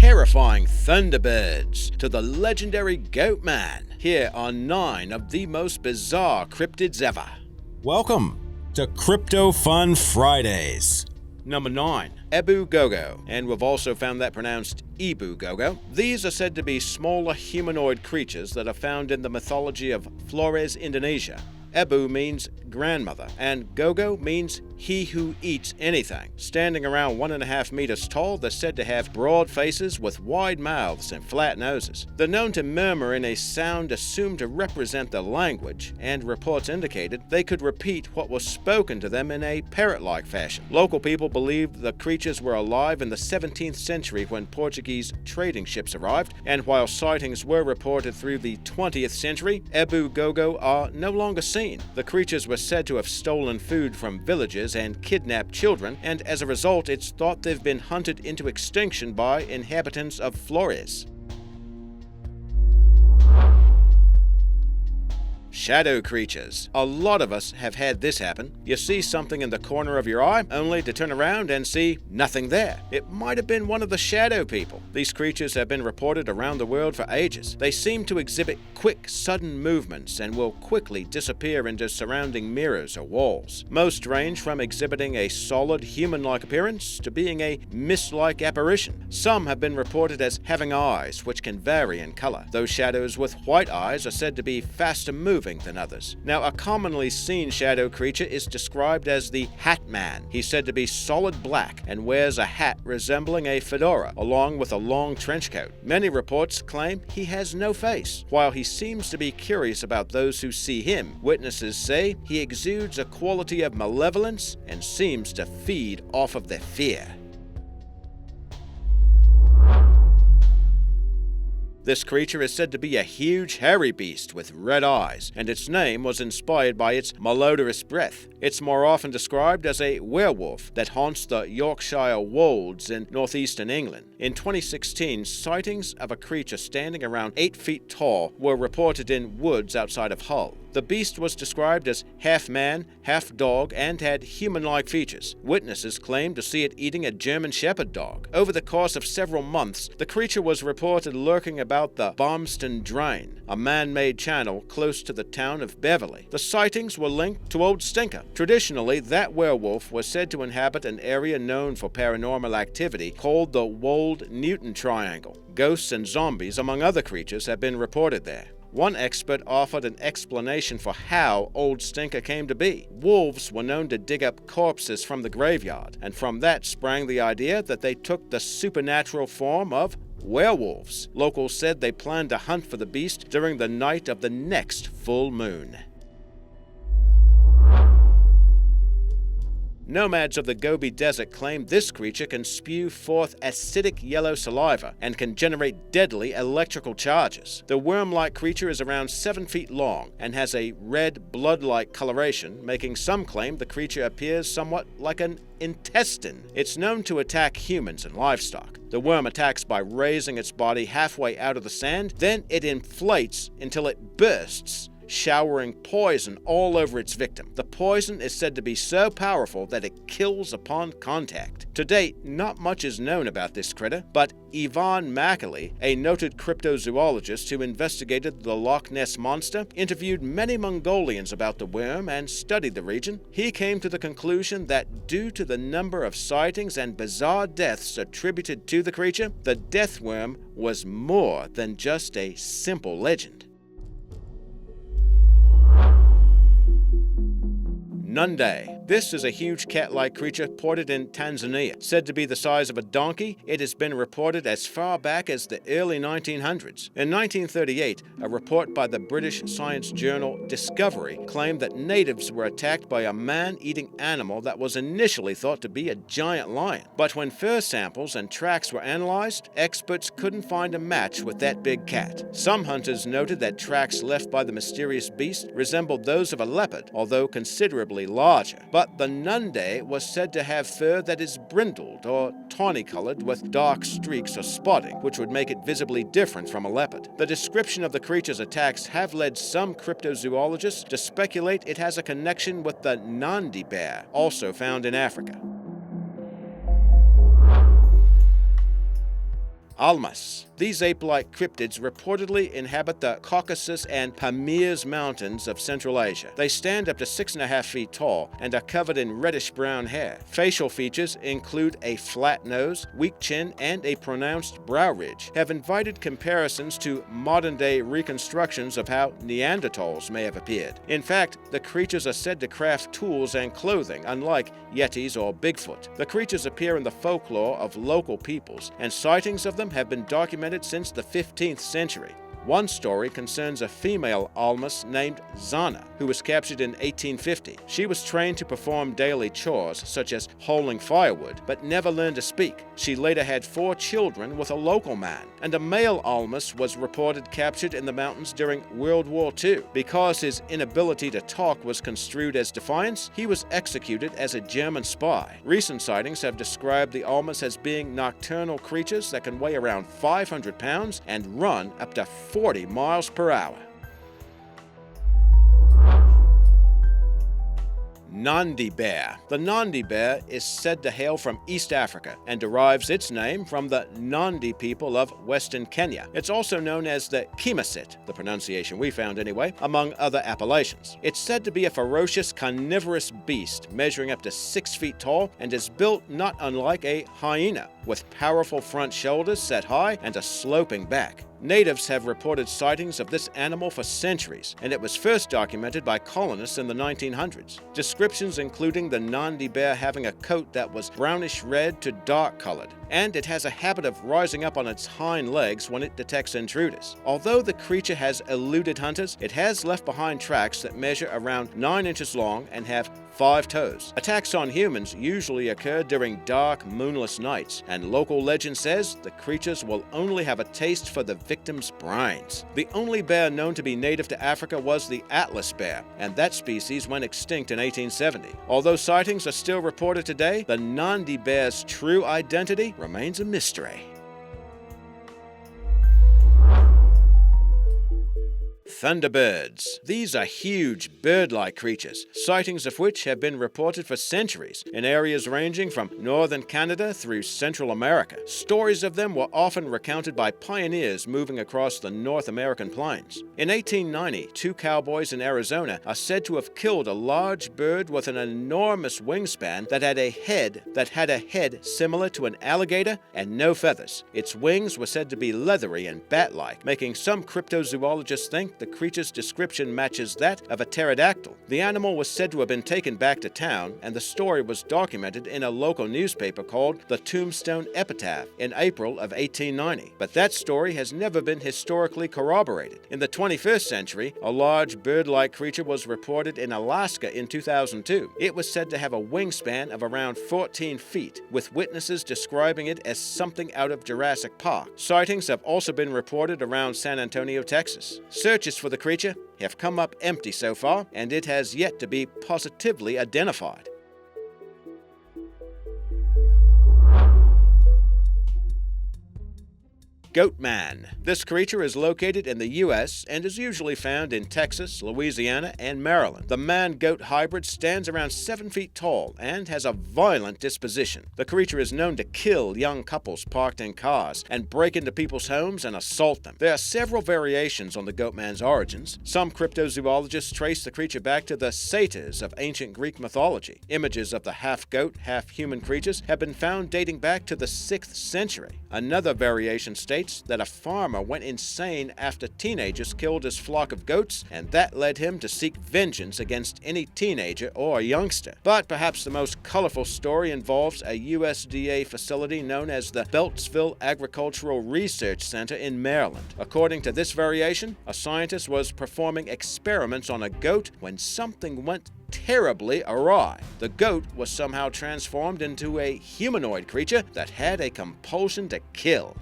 terrifying Thunderbirds to the legendary Goatman, here on 9 of the most bizarre cryptids ever. Welcome to Crypto Fun Fridays. Number 9. Ebu Gogo, and we've also found that pronounced Ebu Gogo. These are said to be smaller humanoid creatures that are found in the mythology of Flores, Indonesia. Ebu means grandmother, and Gogo means he who eats anything. Standing around 1.5 meters tall, they're said to have broad faces with wide mouths and flat noses. They're known to murmur in a sound assumed to represent the language, and reports indicated they could repeat what was spoken to them in a parrot-like fashion. Local people believed the creatures were alive in the 17th century when Portuguese trading ships arrived, and while sightings were reported through the 20th century, Ebu Gogo are no longer seen. The creatures were said to have stolen food from villages and kidnapped children, and as a result it's thought they've been hunted into extinction by inhabitants of Flores. Shadow creatures. A lot of us have had this happen. You see something in the corner of your eye, only to turn around and see nothing there. It might have been one of the shadow people. These creatures have been reported around the world for ages. They seem to exhibit quick, sudden movements and will quickly disappear into surrounding mirrors or walls. Most range from exhibiting a solid, human-like appearance to being a mist-like apparition. Some have been reported as having eyes, which can vary in color. Those shadows with white eyes are said to be faster moving than others. Now, a commonly seen shadow creature is described as the Hat Man. He's said to be solid black and wears a hat resembling a fedora, along with a long trench coat. Many reports claim he has no face. While he seems to be curious about those who see him, witnesses say he exudes a quality of malevolence and seems to feed off of their fear. This creature is said to be a huge, hairy beast with red eyes, and its name was inspired by its malodorous breath. It's more often described as a werewolf that haunts the Yorkshire wolds in northeastern England. In 2016, sightings of a creature standing around 8 feet tall were reported in woods outside of Hull. The beast was described as half man, half dog, and had human-like features. Witnesses claimed to see it eating a German shepherd dog. Over the course of several months, the creature was reported lurking about the Barmston Drain, a man-made channel close to the town of Beverley. The sightings were linked to Old Stinker. Traditionally, that werewolf was said to inhabit an area known for paranormal activity called the Wold-Newton Triangle. Ghosts and zombies, among other creatures, have been reported there. One expert offered an explanation for how Old Stinker came to be. Wolves were known to dig up corpses from the graveyard, and from that sprang the idea that they took the supernatural form of werewolves. Locals said they planned to hunt for the beast during the night of the next full moon. Nomads of the Gobi Desert claim this creature can spew forth acidic yellow saliva and can generate deadly electrical charges. The worm-like creature is around 7 feet long and has a red, blood-like coloration, making some claim the creature appears somewhat like an intestine. It's known to attack humans and livestock. The worm attacks by raising its body halfway out of the sand, then it inflates until it bursts, showering poison all over its victim. The poison is said to be so powerful that it kills upon contact. To date, not much is known about this critter, but Ivan Macaulay, a noted cryptozoologist who investigated the Loch Ness Monster, interviewed many Mongolians about the worm and studied the region. He came to the conclusion that due to the number of sightings and bizarre deaths attributed to the creature, the death worm was more than just a simple legend. Nandi. This is a huge cat-like creature ported in Tanzania. Said to be the size of a donkey, it has been reported as far back as the early 1900s. In 1938, a report by the British science journal Discovery claimed that natives were attacked by a man-eating animal that was initially thought to be a giant lion. But when fur samples and tracks were analyzed, experts couldn't find a match with that big cat. Some hunters noted that tracks left by the mysterious beast resembled those of a leopard, although considerably larger. But the Nandi was said to have fur that is brindled or tawny-colored with dark streaks or spotting, which would make it visibly different from a leopard. The description of the creature's attacks have led some cryptozoologists to speculate it has a connection with the Nandi Bear, also found in Africa. Almas. These ape-like cryptids reportedly inhabit the Caucasus and Pamirs mountains of Central Asia. They stand up to 6.5 feet tall and are covered in reddish-brown hair. Facial features include a flat nose, weak chin, and a pronounced brow ridge, have invited comparisons to modern-day reconstructions of how Neanderthals may have appeared. In fact, the creatures are said to craft tools and clothing, unlike Yetis or Bigfoot. The creatures appear in the folklore of local peoples, and sightings of them have been documented since the 15th century. One story concerns a female Almas named Zana, who was captured in 1850. She was trained to perform daily chores, such as hauling firewood, but never learned to speak. She later had 4 children with a local man, and a male Almas was reported captured in the mountains during World War II. Because his inability to talk was construed as defiance, he was executed as a German spy. Recent sightings have described the Almas as being nocturnal creatures that can weigh around 500 pounds and run up to 40 miles per hour. Nandi Bear. The Nandi Bear is said to hail from East Africa and derives its name from the Nandi people of Western Kenya. It's also known as the Kimasit, the pronunciation we found anyway, among other appellations. It's said to be a ferocious carnivorous beast measuring up to 6 feet tall and is built not unlike a hyena, with powerful front shoulders set high and a sloping back. Natives have reported sightings of this animal for centuries, and it was first documented by colonists in the 1900s. Descriptions including the Nandi bear having a coat that was brownish red to dark colored, and it has a habit of rising up on its hind legs when it detects intruders. Although the creature has eluded hunters, it has left behind tracks that measure around 9 inches long and have 5 toes. Attacks on humans usually occur during dark, moonless nights, and local legend says the creatures will only have a taste for the victim's brains. The only bear known to be native to Africa was the Atlas bear, and that species went extinct in 1870. Although sightings are still reported today, the Nandi bear's true identity remains a mystery. Thunderbirds. These are huge bird-like creatures, sightings of which have been reported for centuries in areas ranging from northern Canada through Central America. Stories of them were often recounted by pioneers moving across the North American plains. In 1890, 2 cowboys in Arizona are said to have killed a large bird with an enormous wingspan that had a head similar to an alligator and no feathers. Its wings were said to be leathery and bat-like, making some cryptozoologists think the creature's description matches that of a pterodactyl. The animal was said to have been taken back to town, and the story was documented in a local newspaper called the Tombstone Epitaph in April of 1890. But that story has never been historically corroborated. In the 21st century, a large bird-like creature was reported in Alaska in 2002. It was said to have a wingspan of around 14 feet, with witnesses describing it as something out of Jurassic Park. Sightings have also been reported around San Antonio, Texas. Searches for the creature have come up empty so far, and it has yet to be positively identified. Goatman. This creature is located in the U.S. and is usually found in Texas, Louisiana, and Maryland. The man-goat hybrid stands around 7 feet tall and has a violent disposition. The creature is known to kill young couples parked in cars and break into people's homes and assault them. There are several variations on the Goatman's origins. Some cryptozoologists trace the creature back to the satyrs of ancient Greek mythology. Images of the half-goat, half-human creatures have been found dating back to the 6th century. Another variation states that a farmer went insane after teenagers killed his flock of goats, and that led him to seek vengeance against any teenager or youngster. But perhaps the most colorful story involves a USDA facility known as the Beltsville Agricultural Research Center in Maryland. According to this variation, a scientist was performing experiments on a goat when something went terribly awry. The goat was somehow transformed into a humanoid creature that had a compulsion to kill.